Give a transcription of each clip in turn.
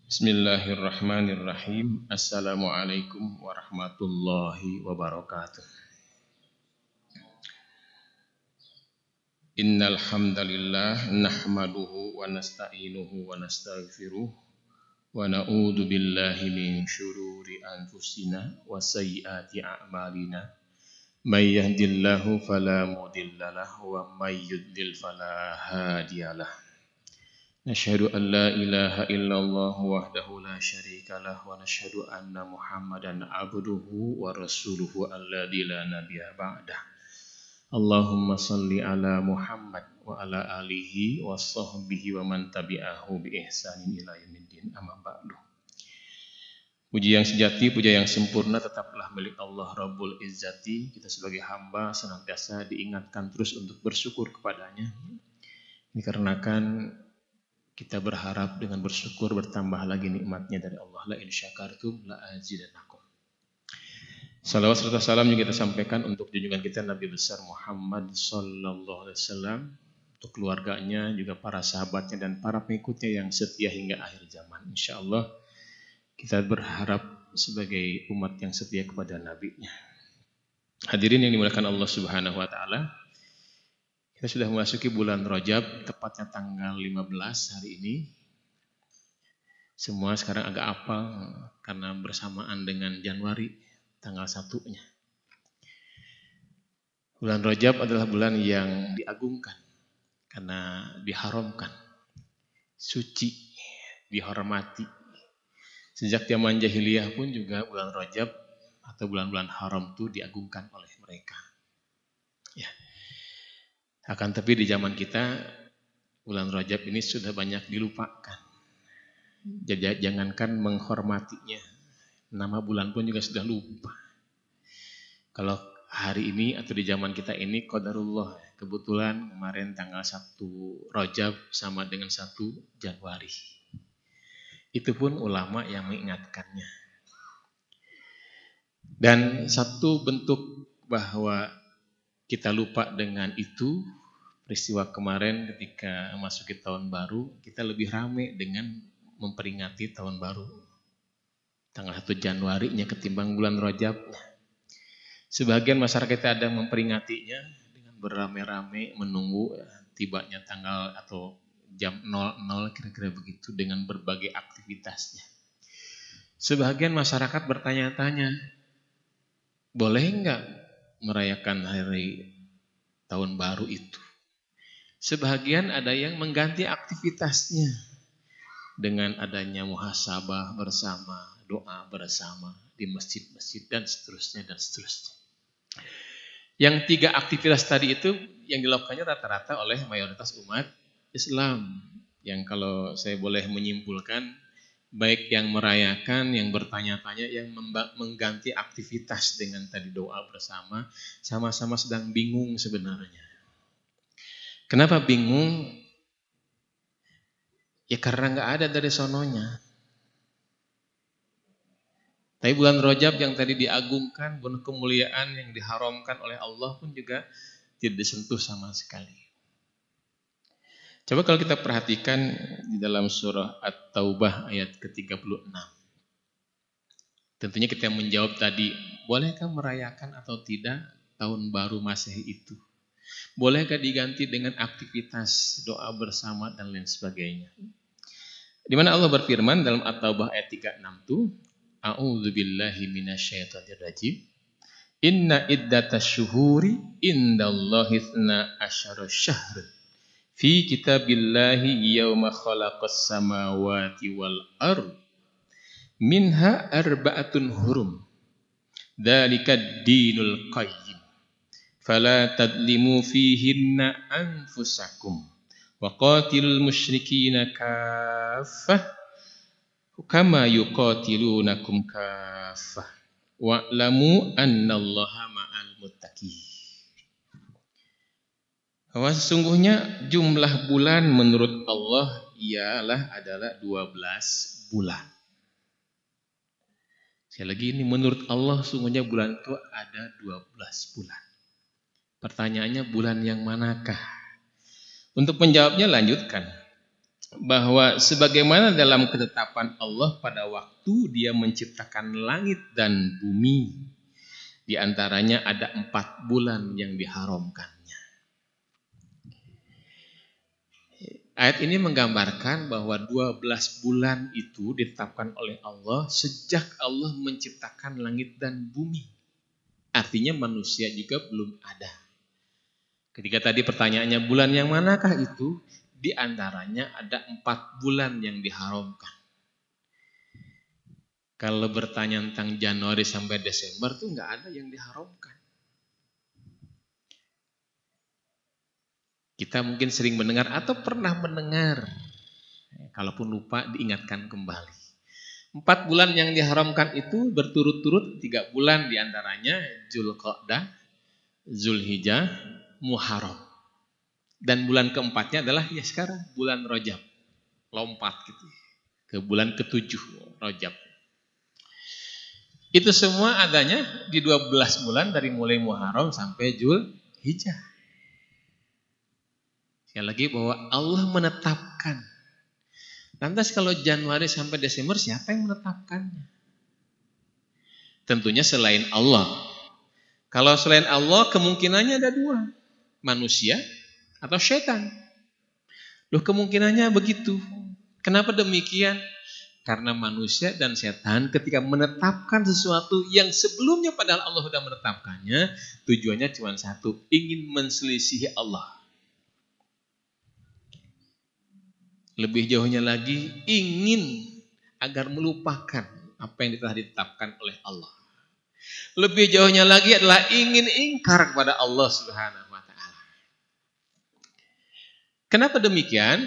Bismillahirrahmanirrahim. Assalamualaikum warahmatullahi wabarakatuh. Innal hamdalillah nahmaduhu wa nasta'inuhu wa nastaghfiruh wa na'udzu billahi min syururi anfusina wa sayyiati a'malina. May yahdihillahu fala mudhillalah wa may yudlil fala hadiyalah. Nashhadu an la ilaha illallah wahdahu la syarika lah wa nashhadu anna Muhammadan abduhu wa rasuluhu alladzi la nabiyya ba'dah. Allahumma salli ala Muhammad wa ala alihi wa sahbihi wa man tabi'ahu bi ihsanin ila yaumiddin. Amma ba'du. Puji yang sejati, puja yang sempurna tetaplah milik Allah Rabbul Izzati. Kita sebagai hamba senantiasa diingatkan terus untuk bersyukur kepadanya. Dikarenakan kita berharap dengan bersyukur bertambah lagi nikmatnya dari Allah. La in syakartum la azidannakum. Salawat serta salam yang kita sampaikan untuk junjungan kita Nabi besar Muhammad sallallahu alaihi wasallam, untuk keluarganya, juga para sahabatnya dan para pengikutnya yang setia hingga akhir zaman. Insyaallah kita berharap sebagai umat yang setia kepada nabinya. Hadirin yang dimuliakan Allah Subhanahu wa taala, kita sudah memasuki bulan Rajab, tepatnya tanggal 15 hari ini. Semua sekarang agak apal karena bersamaan dengan Januari, tanggal 1-nya. Bulan Rajab adalah bulan yang diagungkan karena diharamkan, suci, dihormati. Sejak zaman jahiliyah pun juga bulan Rajab atau bulan-bulan haram itu diagungkan oleh mereka. Ya. Akan tapi di zaman kita bulan Rajab ini sudah banyak dilupakan. Jadi jangankan menghormatinya, nama bulan pun juga sudah lupa. Kalau hari ini atau di zaman kita ini qadarullah, kebetulan kemarin tanggal 1 Rajab sama dengan 1 Januari. Itu pun ulama yang mengingatkannya. Dan satu bentuk bahwa kita lupa dengan itu, peristiwa kemarin ketika memasuki tahun baru, kita lebih ramai dengan memperingati tahun baru tanggal 1 Januari-nya ketimbang bulan Rajabnya. Sebagian masyarakat kita ada memperingatinya dengan beramai-ramai menunggu tibanya tanggal atau jam 00 kira-kira begitu dengan berbagai aktivitasnya. Sebagian masyarakat bertanya-tanya, boleh enggak merayakan hari tahun baru itu? Sebagian ada yang mengganti aktivitasnya dengan adanya muhasabah bersama, doa bersama di masjid-masjid dan seterusnya dan seterusnya. Yang 3 aktivitas tadi itu yang dilakukannya rata-rata oleh mayoritas umat Islam. Yang kalau saya boleh menyimpulkan, baik yang merayakan, yang bertanya-tanya, yang mengganti aktivitas dengan tadi doa bersama, sama-sama sedang bingung sebenarnya. Kenapa bingung? Ya karena nggak ada dari sononya. Tapi bulan Rajab yang tadi diagungkan, bulan kemuliaan yang diharamkan oleh Allah pun juga tidak disentuh sama sekali. Coba kalau kita perhatikan di dalam surah At-Taubah ayat ke-36. Tentunya kita menjawab tadi, bolehkah merayakan atau tidak tahun baru Masehi itu? Bolehkah diganti dengan aktivitas doa bersama dan lain sebagainya? Di mana Allah berfirman dalam At-Taubah ayat 36 itu, A'udzubillahi minasyaitonir rajim. Inna iddatasy syuhuri indallahi 12 syahrun fi kitabillahi yauma khalaqas samawati wal ard minha arba'atun hurum dzalikad dinul qayyim fala tadlimu fihinna anfusakum wa qatilul musyrikina kaffah kama yuqatilunakum kaffah wa'lamu annallaha ma'al muttaqin. Bahwa sesungguhnya jumlah bulan menurut Allah adalah 12 bulan. Sekali lagi ini menurut Allah sesungguhnya bulan itu ada 12 bulan. Pertanyaannya bulan yang manakah? Untuk menjawabnya lanjutkan. bahwa sebagaimana dalam ketetapan Allah pada waktu Dia menciptakan langit dan bumi, di antaranya ada 4 bulan yang diharamkannya. Ayat ini menggambarkan bahwa 12 bulan itu ditetapkan oleh Allah sejak Allah menciptakan langit dan bumi. Artinya manusia juga belum ada. Ketika tadi pertanyaannya bulan yang manakah itu? Di antaranya ada 4 bulan yang diharamkan. Kalau bertanya tentang Januari sampai Desember tuh nggak ada yang diharamkan. Kita mungkin sering mendengar atau pernah mendengar, kalaupun lupa diingatkan kembali. 4 bulan yang diharamkan itu berturut-turut 3 bulan diantaranya Dzulqa'dah, Zulhijjah, Muharram. Dan bulan keempatnya adalah ya sekarang bulan Rajab. Lompat gitu ke bulan ke-7 Rajab. Itu semua adanya di 12 bulan dari mulai Muharram sampai Zulhijjah. Sekali lagi bahwa Allah menetapkan. Lantas kalau Januari sampai Desember siapa yang menetapkannya? Tentunya selain Allah. Kalau selain Allah kemungkinannya ada 2. Manusia atau setan. Loh kemungkinannya begitu. Kenapa demikian? Karena manusia dan setan ketika menetapkan sesuatu yang sebelumnya padahal Allah sudah menetapkannya, tujuannya cuma satu, ingin menselisihi Allah. Lebih jauhnya lagi, ingin agar melupakan apa yang telah ditetapkan oleh Allah. Lebih jauhnya lagi adalah ingin ingkar kepada Allah Subhanahu wa ta'ala. Kenapa demikian?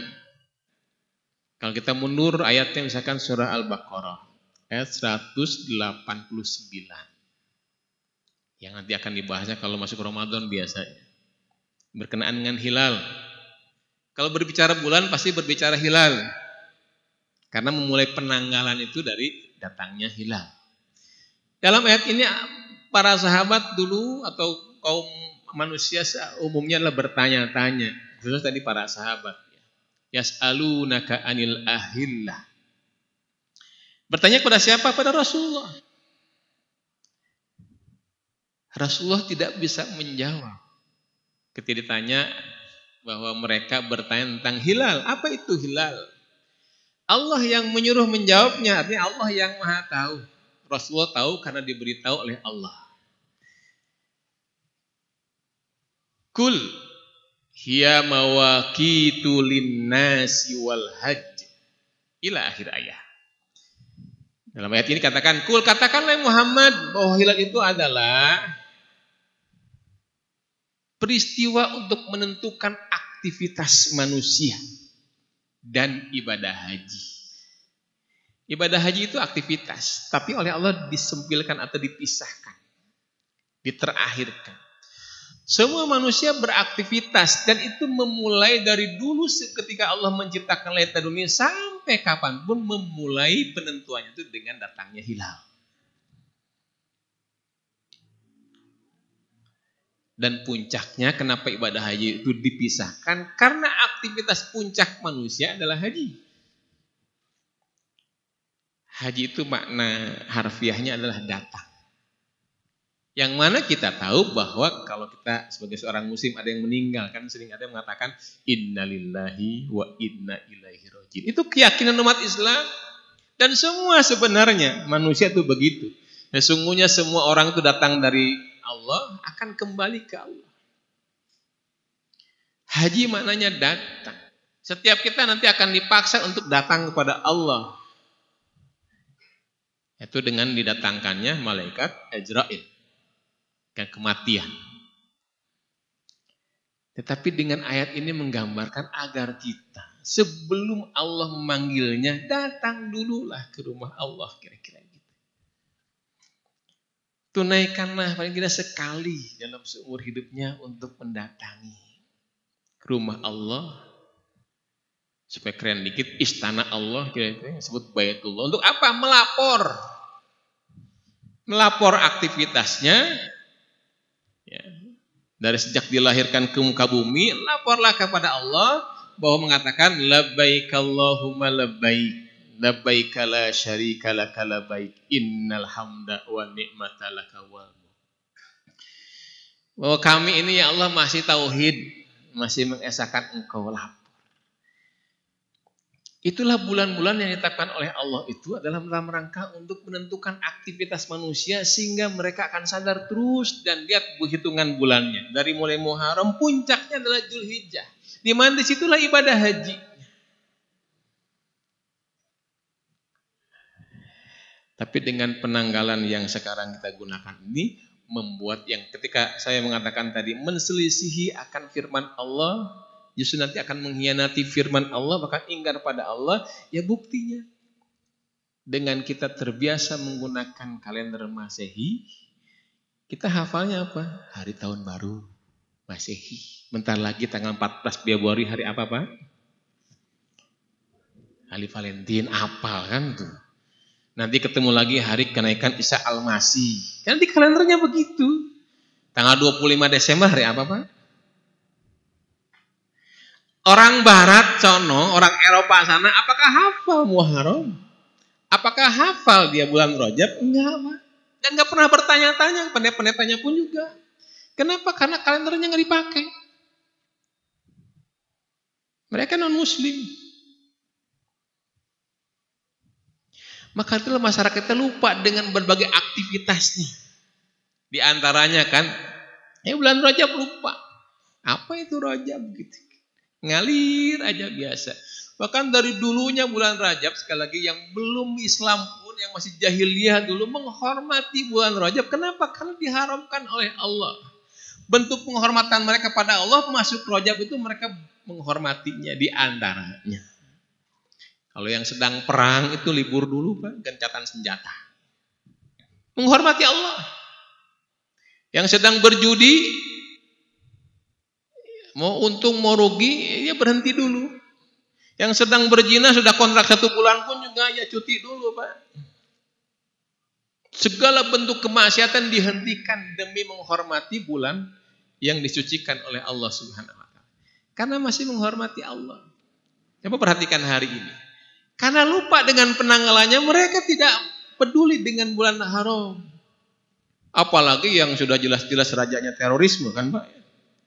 Kalau kita mundur ayatnya misalkan surah Al-Baqarah ayat 189. Yang nanti akan dibahasnya kalau masuk Ramadan biasanya. Berkenaan dengan hilal. Kalau berbicara bulan pasti berbicara hilal. Karena memulai penanggalan itu dari datangnya hilal. Dalam ayat ini para sahabat dulu atau kaum manusia umumnya adalah bertanya-tanya. Khusus tadi para sahabat. Yas'alunaka anil ahillah. Bertanya kepada siapa? Pada Rasulullah. Rasulullah tidak bisa menjawab. Ketika ditanya bahwa mereka bertanya tentang hilal. Apa itu hilal? Allah yang menyuruh menjawabnya. Artinya Allah yang maha tahu. Rasulullah tahu karena diberitahu oleh Allah. Kul hiya mawaqitu linnasi wal hajj. Ila akhir ayat. Dalam ayat ini katakan, kul katakanlah Muhammad bahwa hilal itu adalah peristiwa untuk menentukan aktivitas manusia dan ibadah haji. Ibadah haji itu aktivitas, tapi oleh Allah disempilkan atau dipisahkan, diterakhirkan. Semua manusia beraktivitas dan itu memulai dari dulu ketika Allah menciptakan langit dan bumi sampai kapanpun memulai penentuannya itu dengan datangnya hilal. Dan puncaknya kenapa ibadah haji itu dipisahkan? Karena aktivitas puncak manusia adalah haji. Haji itu makna harfiahnya adalah datang. Yang mana kita tahu bahwa kalau kita sebagai seorang muslim ada yang meninggal, kan sering ada yang mengatakan innalillahi wa inna ilaihi raji'un. Itu keyakinan umat Islam dan semua sebenarnya manusia itu begitu. Sesungguhnya semua orang itu datang dari Allah akan kembali ke Allah. Haji maknanya datang. Setiap kita nanti akan dipaksa untuk datang kepada Allah. Itu dengan didatangkannya malaikat Ajrail. Ke kematian. Tetapi dengan ayat ini menggambarkan agar kita sebelum Allah memanggilnya datang dululah ke rumah Allah kira-kira gitu. Tunaikanlah paling tidak sekali dalam seumur hidupnya untuk mendatangi ke rumah Allah. Supaya keren dikit, istana Allah kira-kira disebut Baitullah. Untuk apa? Melapor aktivitasnya. Ya. Dari sejak dilahirkan ke muka bumi, laporlah kepada Allah bahwa mengatakan labbaik Allahumma labbaik. Labbaik la syarika laka labbaik. Innal hamda wa ni'mata laka wal mulk. Bahwa kami ini ya Allah masih tauhid, masih mengesahkan Engkau lah. Itulah bulan-bulan yang ditetapkan oleh Allah itu adalah dalam rangka untuk menentukan aktivitas manusia sehingga mereka akan sadar terus dan lihat hitungan bulannya. Dari mulai Muharram, puncaknya adalah Dzulhijjah. Di mana disitulah ibadah haji. Tapi dengan penanggalan yang sekarang kita gunakan ini membuat yang ketika saya mengatakan tadi menselisihi akan firman Allah, justru nanti akan mengkhianati firman Allah, bahkan ingkar pada Allah. Ya buktinya dengan kita terbiasa menggunakan kalender Masehi, kita hafalnya apa? Hari tahun baru Masehi. Bentar lagi tanggal 14 Februari hari apa Pak? Hari Valentine, apal kan tuh. Nanti ketemu lagi hari kenaikan Isa Al-Masih. Nanti kalendernya begitu. Tanggal 25 Desember hari apa Pak? Orang Barat sono, orang Eropa sana, apakah hafal Muharram? Apakah hafal dia bulan Rajab? Enggak, Pak. Dan enggak pernah bertanya-tanya, pendeta-pendetanya pun juga. Kenapa? Karena kalendernya enggak dipakai. Mereka non-muslim. Maka itulah masyarakat kita lupa dengan berbagai aktivitasnya. Di antaranya kan, bulan Rajab lupa. Apa itu Rajab gitu? Ngalir aja biasa. Bahkan dari dulunya bulan Rajab, sekali lagi yang belum Islam pun, yang masih jahiliyah dulu menghormati bulan Rajab. Kenapa? Karena diharamkan oleh Allah. Bentuk penghormatan mereka pada Allah masuk Rajab itu mereka menghormatinya di antaranya. Kalau yang sedang perang itu libur dulu Pak, gencatan senjata. Menghormati Allah. Yang sedang berjudi, mau untung mau rugi, ya berhenti dulu. Yang sedang berzina sudah kontrak 1 bulan pun juga ya cuti dulu Pak. Segala bentuk kemaksiatan dihentikan demi menghormati bulan yang disucikan oleh Allah Subhanahu wa taala. Karena masih menghormati Allah. Coba perhatikan hari ini. Karena lupa dengan penanggalannya, mereka tidak peduli dengan bulan haram. Apalagi yang sudah jelas-jelas rajanya terorisme kan Pak.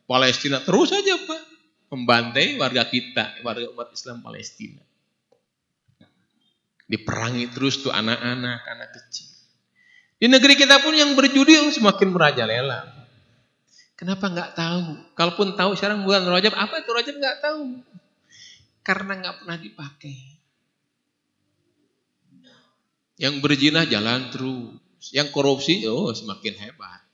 Palestina terus saja Pak. Membantai warga kita, warga umat Islam Palestina. Diperangi terus tuh anak-anak, anak kecil. Di negeri kita pun yang berjudi semakin merajalela. Kenapa enggak tahu? Kalaupun tahu sekarang bulan Rajab, apa itu Rajab enggak tahu. Karena enggak pernah dipakai. Yang berzina jalan terus. Yang korupsi, semakin hebat.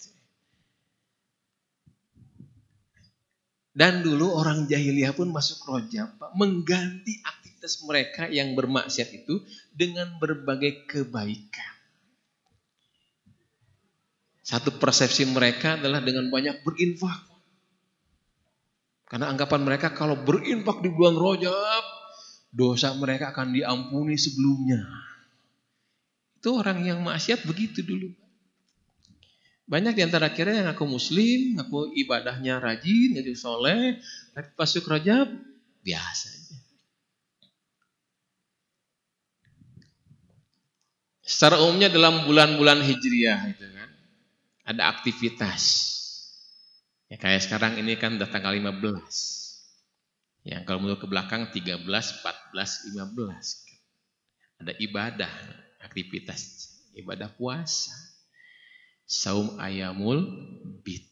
Dan dulu orang jahiliyah pun masuk Rajab, Pak, mengganti aktivitas mereka yang bermaksiat itu dengan berbagai kebaikan. Satu persepsi mereka adalah dengan banyak berinfak. Karena anggapan mereka kalau berinfak di bulan Rajab, dosa mereka akan diampuni sebelumnya. Itu orang yang maksiat begitu dulu. Banyak di antara kira yang ngaku muslim, ngaku ibadahnya rajin, ngaku soleh, tapi masuk Rajab biasa aja. Secara umumnya dalam bulan-bulan Hijriah itu kan ada aktivitas. Ya kayak sekarang ini kan udah tanggal 15. Ya kalau mundur ke belakang 13, 14, 15. Ada ibadah, aktivitas ibadah puasa. Saum ayamul bid.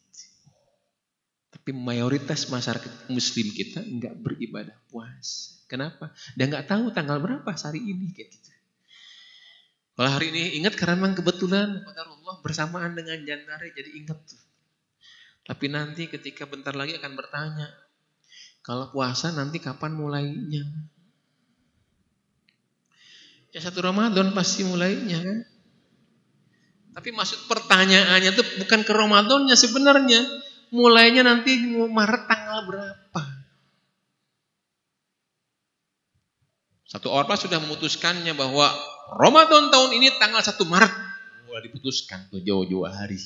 Tapi mayoritas masyarakat muslim kita enggak beribadah puasa. Kenapa? Dia enggak tahu tanggal berapa hari ini kayak gitu. Kalau hari ini ingat karena memang kebetulan qadarullah bersamaan dengan Januari jadi ingat tuh. Tapi nanti ketika bentar lagi akan bertanya, kalau puasa nanti kapan mulainya? Ya 1 Ramadan pasti mulainya kan? Tapi maksud pertanyaannya itu bukan ke Ramadannya sebenarnya. Mulainya nanti Maret tanggal berapa? Satu ormas sudah memutuskannya bahwa Ramadan tahun ini tanggal 1 Maret. Mulai diputuskan tuh jauh-jauh hari.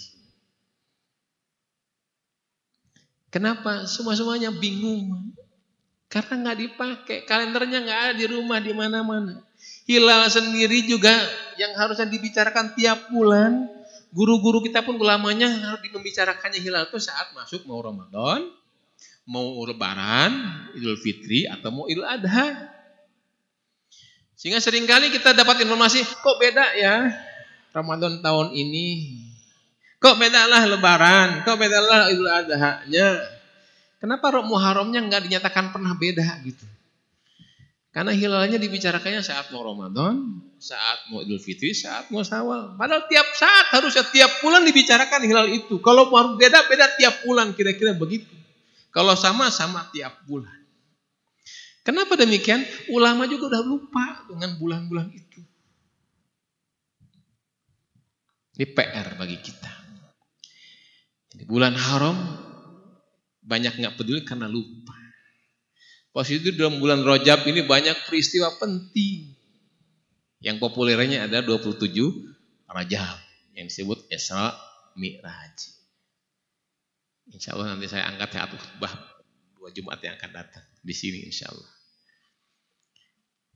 Kenapa? Semua-semuanya bingung. Karena nggak dipakai, kalendernya nggak ada di rumah di mana-mana. Hilal sendiri juga yang harusnya dibicarakan tiap bulan. Guru-guru kita pun ulamanya harus membicarakannya hilal itu saat masuk mau Ramadan, mau Lebaran, Idul Fitri atau mau Idul Adha. Sehingga seringkali kita dapat informasi, kok beda ya Ramadan tahun ini. Kok bedalah Lebaran, kok bedalah Idul Adha-nya. Kenapa Muharramnya nggak dinyatakan pernah beda gitu? Karena hilalnya dibicarakannya saat mau Ramadan, saat mau Idul Fitri, saat mau Syawal. Padahal tiap saat harusnya tiap bulan dibicarakan hilal itu. Kalau mau beda-beda tiap bulan kira-kira begitu. Kalau sama-sama tiap bulan. Kenapa demikian? Ulama juga udah lupa dengan bulan-bulan itu. Ini PR bagi kita. Jadi bulan haram banyak nggak peduli karena lupa. Pas itu dalam bulan Rajab ini banyak peristiwa penting. Yang populernya ada 27 Rajab yang disebut Isra Mi'raj. Insya Allah nanti saya angkat satu khutbah 2 Jumat yang akan datang di sini insya Allah.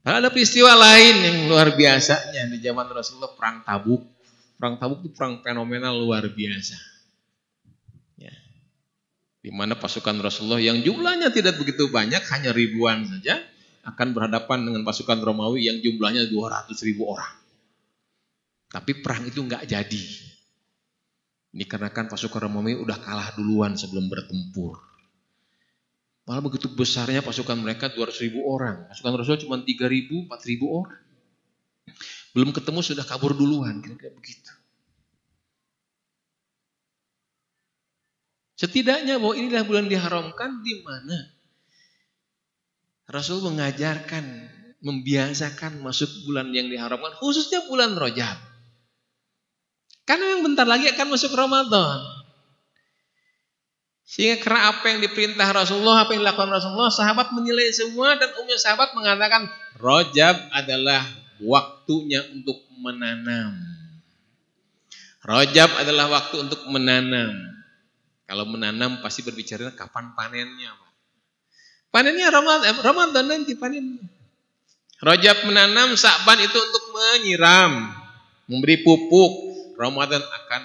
Ada peristiwa lain yang luar biasanya di zaman Rasulullah, perang Tabuk. Perang Tabuk itu perang fenomenal luar biasa. Ya. Di mana pasukan Rasulullah yang jumlahnya tidak begitu banyak, hanya ribuan saja, akan berhadapan dengan pasukan Romawi yang jumlahnya 200.000 orang. Tapi perang itu nggak jadi. Dikarenakan pasukan Romawi udah kalah duluan sebelum bertempur. Malah begitu besarnya pasukan mereka 200.000 orang. Pasukan Rasulullah cuma 3.000, 4.000 orang. Belum ketemu sudah kabur duluan, kira-kira begitu. Setidaknya bahwa inilah bulan diharamkan di mana Rasul mengajarkan, membiasakan masuk bulan yang diharamkan, khususnya bulan Rajab. Karena yang bentar lagi akan masuk Ramadan. Sehingga karena apa yang diperintah Rasulullah, apa yang dilakukan Rasulullah, sahabat menilai semua dan umumnya sahabat mengatakan Rajab adalah waktunya untuk menanam. Rajab adalah waktu untuk menanam. Kalau menanam pasti berbicara kapan panennya. Panennya Ramadan nanti panen. Rajab menanam, Sa'ban itu untuk menyiram, memberi pupuk. Ramadan akan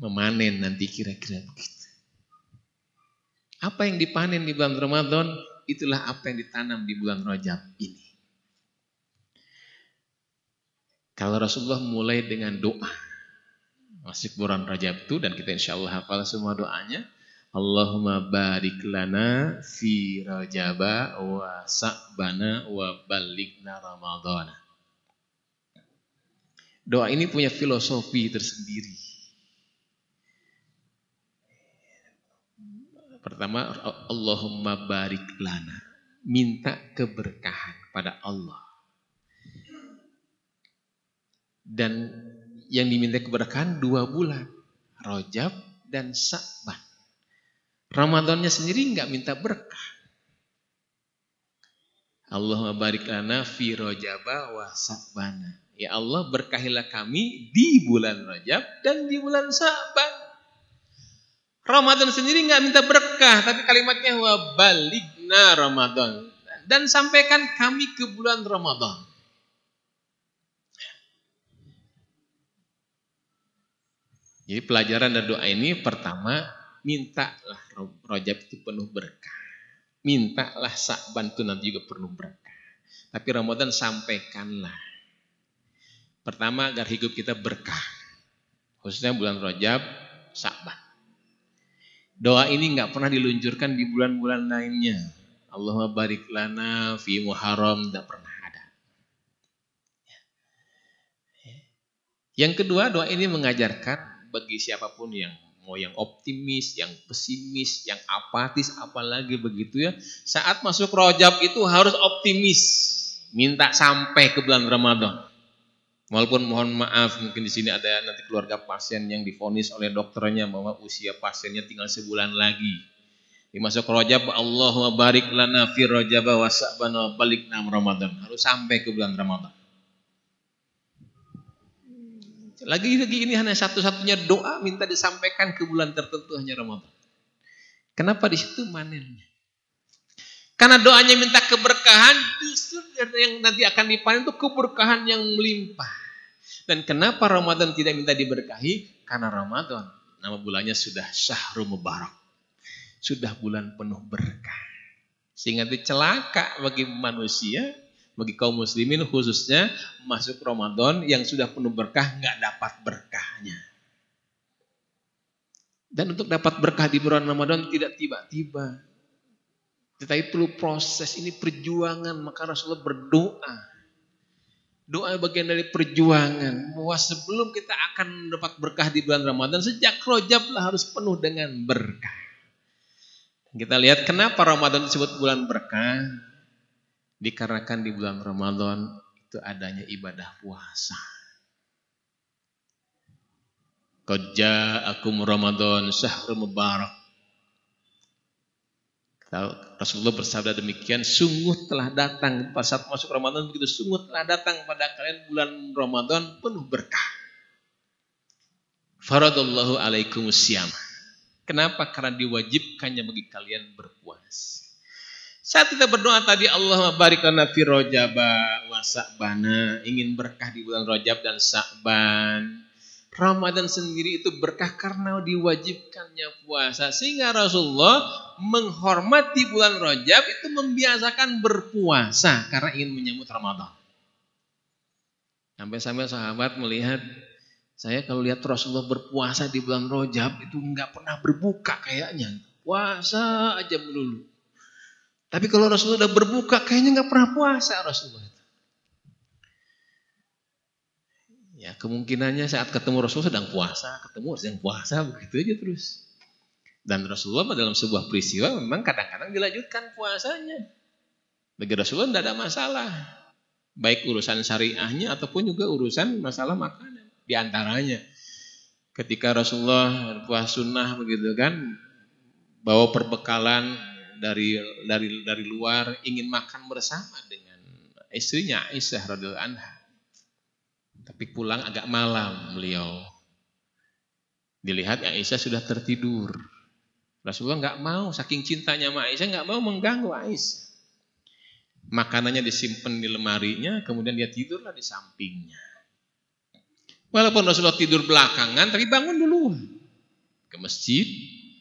memanen nanti kira-kira begitu. Apa yang dipanen di bulan Ramadan, itulah apa yang ditanam di bulan Rajab ini. Kalau Rasulullah mulai dengan doa masuk bulan Rajab itu, dan kita insya Allah hafal semua doanya. Allahumma barik lana fi Rajaba wa Sa'bana wa balighna Ramadhana. Doa ini punya filosofi tersendiri. Pertama, Allahumma barik lana, minta keberkahan pada Allah. Dan yang diminta keberkahan 2 bulan, Rajab dan Sa'ban. Ramadannya sendiri enggak minta berkah. Allahumma barik lana fi Rajaba wa Sa'bana. Ya Allah, berkahilah kami di bulan Rajab dan di bulan Sa'ban. Ramadan sendiri enggak minta berkah, tapi kalimatnya wa balighna Ramadan, dan sampaikan kami ke bulan Ramadan. Jadi pelajaran dari doa ini pertama, mintalah Rajab itu penuh berkah. Mintalah Sa'ban itu nanti juga penuh berkah. Tapi Ramadan sampaikanlah. Pertama agar hidup kita berkah. Khususnya bulan Rajab, Sa'ban. Doa ini enggak pernah diluncurkan di bulan-bulan lainnya. Allahumma barik lana fi Muharram, enggak pernah ada. Yang kedua, doa ini mengajarkan bagi siapapun yang mau yang optimis, yang pesimis, yang apatis, apalagi begitu ya. Saat masuk Rajab itu harus optimis, minta sampai ke bulan Ramadan. Walaupun mohon maaf, mungkin di sini ada nanti keluarga pasien yang divonis oleh dokternya bahwa usia pasiennya tinggal sebulan lagi. Di masuk Rajab, Allahumma barik lana fi Rajab wa Sa'ban wa balighna Ramadan. Harus sampai ke bulan Ramadan. Lagi ini hanya satu-satunya doa minta disampaikan ke bulan tertentu hanya Ramadan. Kenapa di situ manennya? Karena doanya minta keberkahan, justru yang nanti akan dipanen itu keberkahan yang melimpah. Dan kenapa Ramadan tidak minta diberkahi? Karena Ramadan, nama bulannya sudah Syahrul Mubarak. Sudah bulan penuh berkah. Sehingga itu celaka bagi manusia, bagi kaum muslimin khususnya, masuk Ramadan yang sudah penuh berkah, nggak dapat berkahnya. Dan untuk dapat berkah di bulan Ramadan tidak tiba-tiba. Tetapi perlu proses, ini perjuangan. Maka Rasulullah berdoa. Doa bagian dari perjuangan. Bahwa sebelum kita akan dapat berkah di bulan Ramadan, sejak Rajab lah harus penuh dengan berkah. Kita lihat kenapa Ramadan disebut bulan berkah. Dikarenakan di bulan Ramadan itu adanya ibadah puasa. Qad ja'akum Ramadan syahrul mubarak. Rasulullah bersabda demikian, sungguh telah datang pada saat masuk Ramadan begitu, sungguh telah datang pada kalian bulan Ramadan penuh berkah. Faradallahu alaikumusiyam. Kenapa? Karena diwajibkannya bagi kalian berpuasa. Saat kita berdoa tadi, Allahumma barik lana fi Rajab wa Sa'bana, ingin berkah di bulan Rajab dan Sa'ban. Ramadan sendiri itu berkah karena diwajibkannya puasa. Sehingga Rasulullah menghormati bulan Rajab itu membiasakan berpuasa karena ingin menyambut Ramadan. Sampai-sampai sahabat melihat, saya kalau lihat Rasulullah berpuasa di bulan Rajab itu enggak pernah berbuka kayaknya. Puasa aja melulu. Tapi kalau Rasulullah udah berbuka kayaknya enggak pernah puasa Rasulullah. Ya, kemungkinannya saat ketemu Rasul sedang puasa, begitu aja terus. Dan Rasulullah dalam sebuah peristiwa memang kadang-kadang dilanjutkan puasanya. Bagi Rasulullah tidak ada masalah. Baik urusan syariahnya ataupun juga urusan masalah makanan. Di antaranya ketika Rasulullah puasa sunnah begitu kan, bawa perbekalan dari luar, ingin makan bersama dengan istrinya Aisyah radhiyallahu anha. Tapi pulang agak malam beliau. Dilihat Aisyah sudah tertidur. Rasulullah enggak mau, saking cintanya sama Aisyah enggak mau mengganggu Aisyah. Makanannya disimpan di lemarinya, kemudian dia tidurlah di sampingnya. Walaupun Rasulullah tidur belakangan, tapi bangun dulu ke masjid,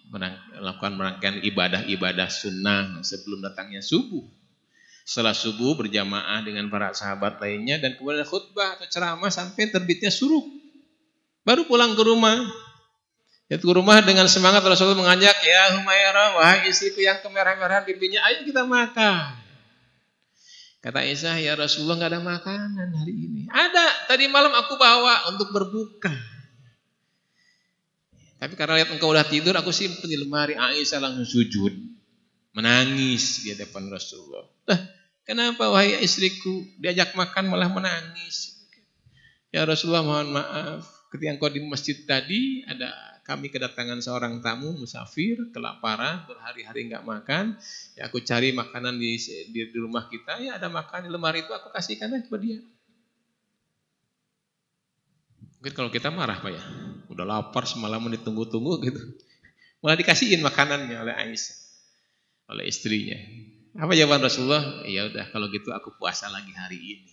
melakukan rangkaian ibadah-ibadah sunnah sebelum datangnya subuh. Setelah subuh berjamaah dengan para sahabat lainnya dan kemudian khutbah atau ceramah sampai terbitnya syuruk. Baru pulang ke rumah. Ke rumah dengan semangat Rasulullah mengajak, ya Humairah, wahai istriku yang kemerah-merahan pipinya, ayo kita makan. Kata Aisyah, ya Rasulullah enggak ada makanan hari ini. Ada, tadi malam aku bawa untuk berbuka. Tapi karena lihat engkau udah tidur, aku simpen di lemari. Aisyah langsung sujud. Menangis di hadapan Rasulullah. Kenapa wahai istriku diajak makan malah menangis? Ya Rasulullah mohon maaf. Ketika engkau di masjid tadi kami kedatangan seorang tamu musafir kelaparan berhari-hari enggak makan. Ya aku cari makanan di rumah kita. Ya ada makan di lemari itu aku kasihkan aja kepada dia. Mungkin kalau kita marah Pak ya. Udah lapar semalaman ditunggu-tunggu gitu. Malah dikasihin makanannya oleh Aisyah. Oleh istrinya. Apa jawaban Rasulullah? Ya udah kalau gitu aku puasa lagi hari ini.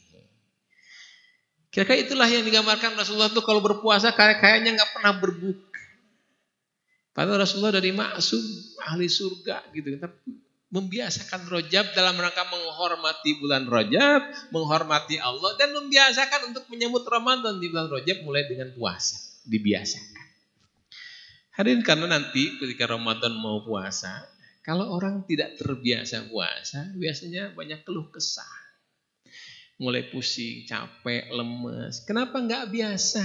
Kira-kira itulah yang digambarkan Rasulullah tuh kalau berpuasa kayaknya nggak pernah berbuka. Padahal Rasulullah dari maksum ahli surga gitu. Tapi membiasakan Rajab dalam rangka menghormati bulan Rajab, menghormati Allah dan membiasakan untuk menyambut Ramadan di bulan Rajab mulai dengan puasa. Dibiasakan. Hadirin karena nanti ketika Ramadan mau puasa, kalau orang tidak terbiasa puasa, biasanya banyak keluh kesah. Mulai pusing, capek, lemes. Kenapa enggak biasa?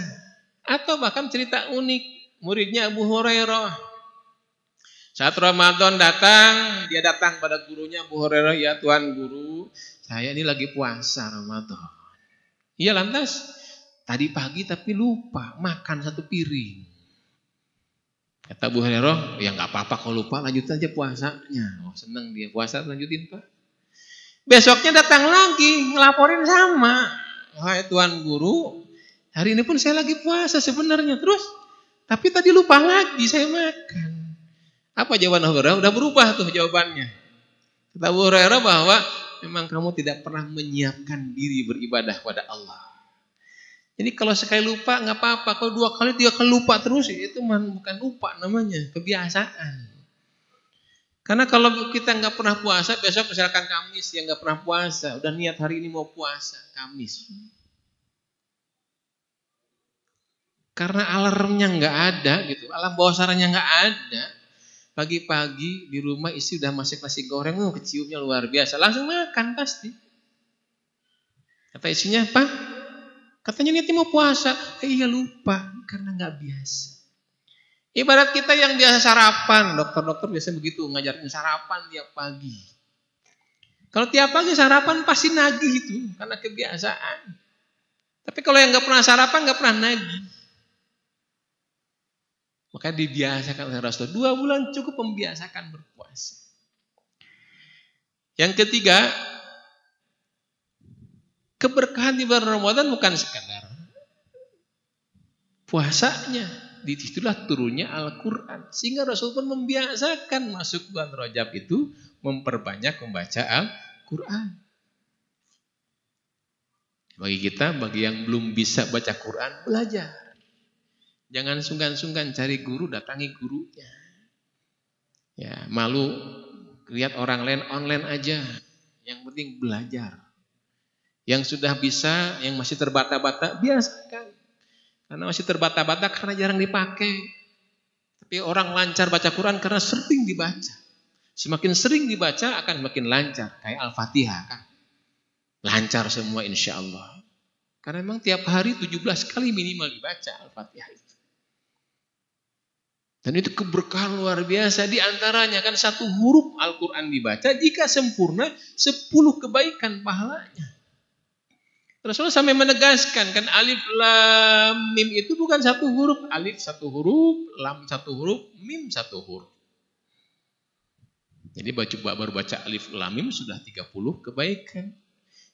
Atau bahkan cerita unik. Muridnya Abu Hurairah. Saat Ramadan datang, dia datang pada gurunya Abu Hurairah. Ya Tuhan Guru, saya ini lagi puasa Ramadan. Iya lantas, tadi pagi tapi lupa makan satu piring. Kata Abu Hurairah, ya nggak apa-apa kalau lupa lanjut aja puasanya. Oh seneng dia puasa lanjutin Pak. Besoknya datang lagi ngelaporin sama. Wahai Tuan Guru, hari ini pun saya lagi puasa sebenarnya terus. Tapi tadi lupa lagi saya makan. Apa jawaban Abu Hurairah? Udah berubah tuh jawabannya. Kata Abu Hurairah bahwa memang kamu tidak pernah menyiapkan diri beribadah pada Allah. Jadi kalau sekali lupa nggak apa-apa, kalau 2 kali 3 kali lupa terus itu bukan lupa namanya, kebiasaan. Karena kalau kita nggak pernah puasa, besok misalkan Kamis yang nggak pernah puasa, udah niat hari ini mau puasa, Kamis. Karena alarmnya nggak ada gitu, alarm bawah sadarnya nggak ada. Pagi-pagi di rumah istri udah masak nasi goreng, keciumnya luar biasa, langsung makan pasti. Kata istrinya, apa? Katanya niatnya mau puasa, iya lupa karena nggak biasa. Ibarat kita yang biasa sarapan, dokter-dokter biasanya begitu ngajarin sarapan tiap pagi. Kalau tiap pagi sarapan pasti nagih itu karena kebiasaan. Tapi kalau yang nggak pernah sarapan nggak pernah nagih. Maka dibiasakan oleh Rasulullah 2 bulan cukup membiasakan berpuasa. Yang ketiga, keberkahan di bulan Ramadan bukan sekadar puasanya, disitulah turunnya Al-Quran. Sehingga Rasul pun membiasakan masuk bulan Rajab itu memperbanyak membaca Al-Quran. Bagi kita, bagi yang belum bisa baca Quran, belajar. Jangan sungkan-sungkan cari guru, datangi gurunya. Ya, malu lihat orang lain online aja. Yang penting belajar. Yang sudah bisa, yang masih terbata-bata, biasakan. Karena masih terbata-bata karena jarang dipakai. Tapi orang lancar baca Quran karena sering dibaca. Semakin sering dibaca akan semakin lancar. Kayak Al-Fatihah kan. Lancar semua insya Allah. Karena memang tiap hari 17 kali minimal dibaca Al-Fatihah itu. Dan itu keberkahan luar biasa. Di antaranya kan 1 huruf Al-Quran dibaca, jika sempurna 10 kebaikan pahalanya. Rasulullah sampai menegaskan kan alif lam mim itu bukan 1 huruf. Alif 1 huruf, lam 1 huruf, mim 1 huruf. Jadi baru baca alif lam mim sudah 30 kebaikan.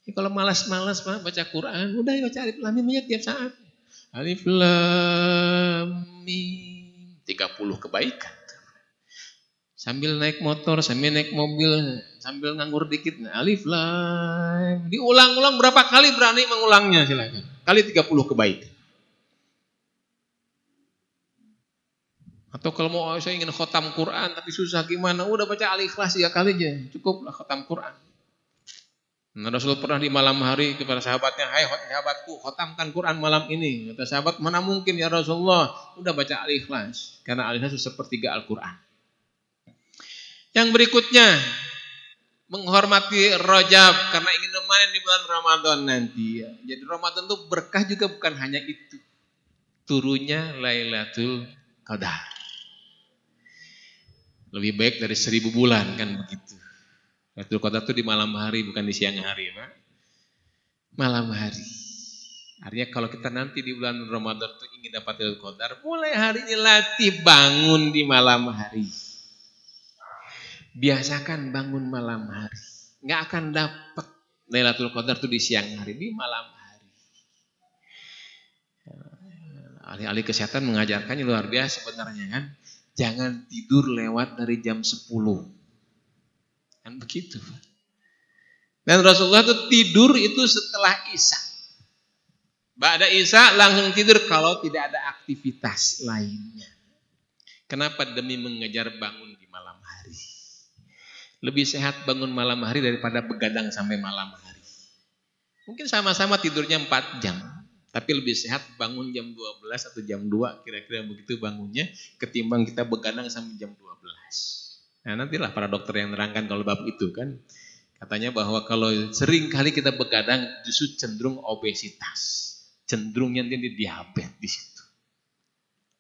Jadi kalau malas-malas baca Quran, udah baca alif lam mim aja tiap saat. Alif lam mim 30 kebaikan. Sambil naik motor, sambil naik mobil, sambil nganggur dikit. Alif lam. Diulang-ulang berapa kali berani mengulangnya silakan. Kali 30 kebaikan. Atau kalau mau saya ingin khotam Quran tapi susah gimana? Udah baca Al-Ikhlas 3 kali aja. Cukuplah khotam Quran. Nah, Rasul pernah di malam hari kepada sahabatnya, hai sahabatku, khotamkan Quran malam ini. Kata sahabat, mana mungkin ya Rasulullah, udah baca Al-Ikhlas. Karena Al-Ikhlas itu sepertiga Al-Quran. Yang berikutnya, menghormati Rajab karena ingin nemanin di bulan Ramadan nanti. Ya. Jadi Ramadan itu berkah juga bukan hanya itu. Turunnya Lailatul Qadar. Lebih baik dari 1000 bulan kan begitu. Lailatul Qadar itu di malam hari bukan di siang hari, Pak. Malam hari. Artinya kalau kita nanti di bulan Ramadan itu ingin dapat Lailatul Qadar, mulai hari ini latih bangun di malam hari. Biasakan bangun malam hari. Nggak akan dapat Lailatul Qadar itu di siang hari, di malam hari. Ahli-ahli kesehatan mengajarkannya luar biasa sebenarnya kan. Jangan tidur lewat dari jam 10. Kan begitu. Dan Rasulullah itu tidur itu setelah Isya. Ba'da Isya langsung tidur kalau tidak ada aktivitas lainnya. Kenapa? Demi mengejar bangun di malam hari. Lebih sehat bangun malam hari daripada begadang sampai malam hari. Mungkin sama-sama tidurnya 4 jam. Tapi lebih sehat bangun jam 12 atau jam 2 kira-kira begitu bangunnya. Ketimbang kita begadang sampai jam 12. Nah nantilah para dokter yang nerangkan kalau bab itu kan. Katanya bahwa kalau sering kali kita begadang justru cenderung obesitas. Cenderungnya nanti diabetes di situ.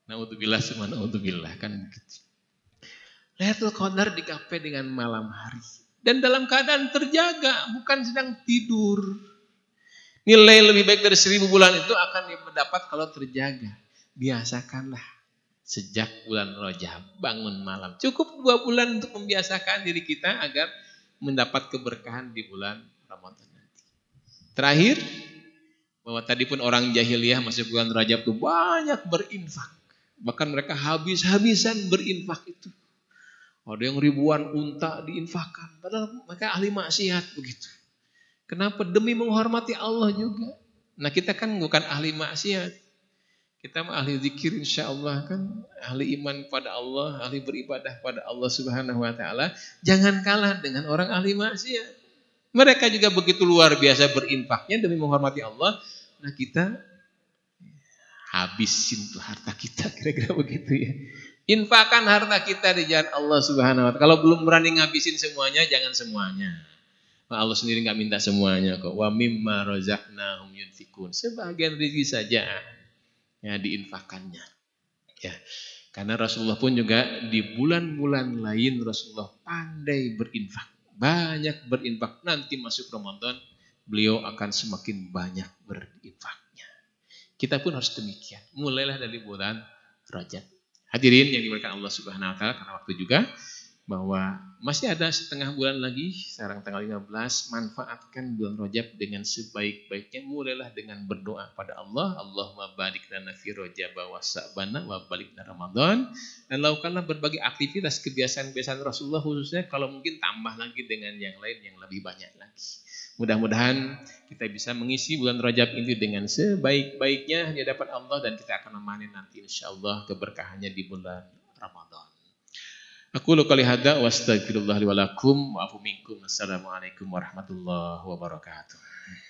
Naudzubillah semua naudzubillah kan begitu. Lailatul Qadar digapai dengan malam hari. Dan dalam keadaan terjaga, bukan sedang tidur. Nilai lebih baik dari 1000 bulan itu akan didapat kalau terjaga. Biasakanlah sejak bulan Rajab bangun malam. Cukup 2 bulan untuk membiasakan diri kita agar mendapat keberkahan di bulan Ramadan nanti. Terakhir, bahwa tadi pun orang jahiliyah masuk bulan Rajab itu banyak berinfak. Bahkan mereka habis-habisan berinfak itu. Ada yang ribuan unta diinfakkan. Padahal mereka ahli maksiat begitu. Kenapa? Demi menghormati Allah juga. Nah kita kan bukan ahli maksiat. Kita mah ahli zikir insya Allah kan. Ahli iman pada Allah. Ahli beribadah pada Allah subhanahu wa ta'ala. Jangan kalah dengan orang ahli maksiat. Mereka juga begitu luar biasa berinfaknya demi menghormati Allah. Nah kita habisin tuh harta kita. Kira-kira begitu ya. Infakkan harta kita di jalan Allah subhanahu wa ta'ala. Kalau belum berani ngabisin semuanya, jangan semuanya. Allah sendiri nggak minta semuanya kok. Wa mimma razaqnahum yunfikun. Sebagian rezeki saja ya diinfakannya. Ya. Karena Rasulullah pun juga di bulan-bulan lain Rasulullah pandai berinfak. Banyak berinfak. Nanti masuk Ramadan beliau akan semakin banyak berinfaknya. Kita pun harus demikian. Mulailah dari bulan Rajab. Hadirin yang dimuliakan Allah Subhanahu wa taala, karena waktu juga bahwa masih ada setengah bulan lagi, sekarang tanggal 15, manfaatkan bulan Rajab dengan sebaik-baiknya. Mulailah dengan berdoa pada Allah, Allahumma barik lana fi Rajab wa Sa'bana wa barik lana Ramadan. Dan lakukanlah berbagai aktivitas kebiasaan-kebiasaan Rasulullah, khususnya kalau mungkin tambah lagi dengan yang lain yang lebih banyak lagi. Mudah-mudahan kita bisa mengisi bulan Rajab ini dengan sebaik-baiknya di hadapan Allah, dan kita akan memanen nanti insyaallah keberkahannya di bulan Ramadan. Aku qouli hadza wa astaghfirullah li wa lakum wa afu minkum. Assalamualaikum warahmatullahi wabarakatuh.